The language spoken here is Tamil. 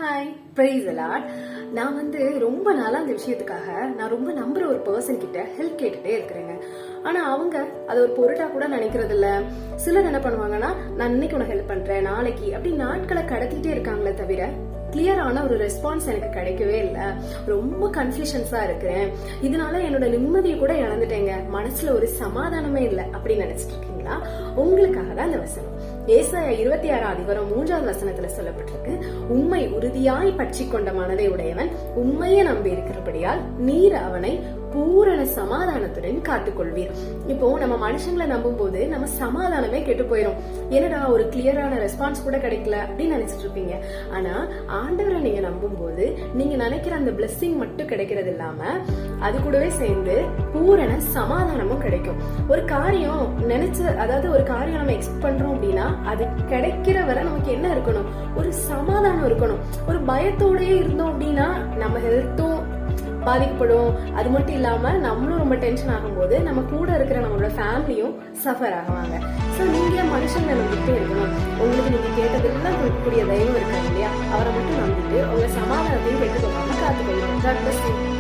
Hi, price allot. நான் ரொம்ப நாளா அந்த விஷயத்துக்காக நான் ரொம்ப நம்புற ஒரு பர்சன் கிட்ட ஹெல்ப் கேட்டுட்டே இருக்கிறேங்க. ஆனா அவங்க அது ஒரு பொருட்டா கூட நினைக்கிறது இல்ல. சிலர் என்ன பண்ணுவாங்கன்னா, நான் இன்னைக்கு உனக்கு ஹெல்ப் பண்றேன், நாளைக்கு அப்படி நாட்களை கடத்திட்டே இருக்காங்களே தவிர கிளியரான ஒரு ரெஸ்பான்ஸ் எனக்கு கிடைக்கவே இல்லை. ரொம்ப கன்ஃபியூஷன்ஸா இருக்கிறேன். இதனால என்னோட நிம்மதியை கூட இழந்துட்டேங்க. மனசுல ஒரு சமாதானமே இல்லை அப்படின்னு நினைச்சிட்டு இருக்கீங்களா? உங்களுக்காக தான் இந்த வசனம். ஏசாயா 26:3 வசனத்துல சொல்லப்பட்டிருக்கு, உம்மை உறுதியாய் பற்றி கொண்ட மனதை உடையவன் உண்மையை நம்பி இருக்கிறபடியால் நீர் அவனை பூரண சமாதானத்துடன் காத்துக்கொள்வீர். இப்போ நம்ம மனுஷங்களை நம்பும் போது நம்ம சமாதானமே கெட்டு போயிடும். என்னடா ஒரு கிளியரான ரெஸ்பான்ஸ் கூட கிடைக்கல அப்படின்னு நினைச்சிட்டு இருப்பீங்க. ஆனா ஆண்டவரை நீங்க நம்பும் போது நீங்க நினைக்கிற அந்த பிளெஸிங் மட்டும் கிடைக்கிறது இல்லாம அது கூடவே சேர்ந்து பூரண சமாதானமும் கிடைக்கும். ஒரு காரியம் ஒரு காரியம் நம்ம எக்ஸ்பெக்ட் பண்றோம் அப்படின்னா அது கிடைக்கிற வரை நமக்கு என்ன இருக்கணும்? ஒரு சமாதானம் இருக்கணும். ஒரு பயத்தோடயே இருந்தோம் அப்படின்னா நம்ம ஹெல்த்தும் பாதிக்கப்படும். அது மட்டும் இல்லாம நம்மளும் ரொம்ப டென்ஷன் ஆகும்போது நம்ம கூட இருக்கிற நம்மளோட ஃபேமிலியும் சஃபர் ஆகுவாங்க. சோ நீங்க மனுஷங்களை நம்பிட்டே இருக்கணும். உங்களுக்கு நீங்க கேட்டதெல்லாம் கொடுக்கக்கூடிய தெய்வம் இருக்காங்க இல்லையா, அவரை மட்டும் நம்பிட்டு உங்க சமாதானத்தையும் கெட்டுக்கோங்க, காத்துக்கொள்ளுங்க.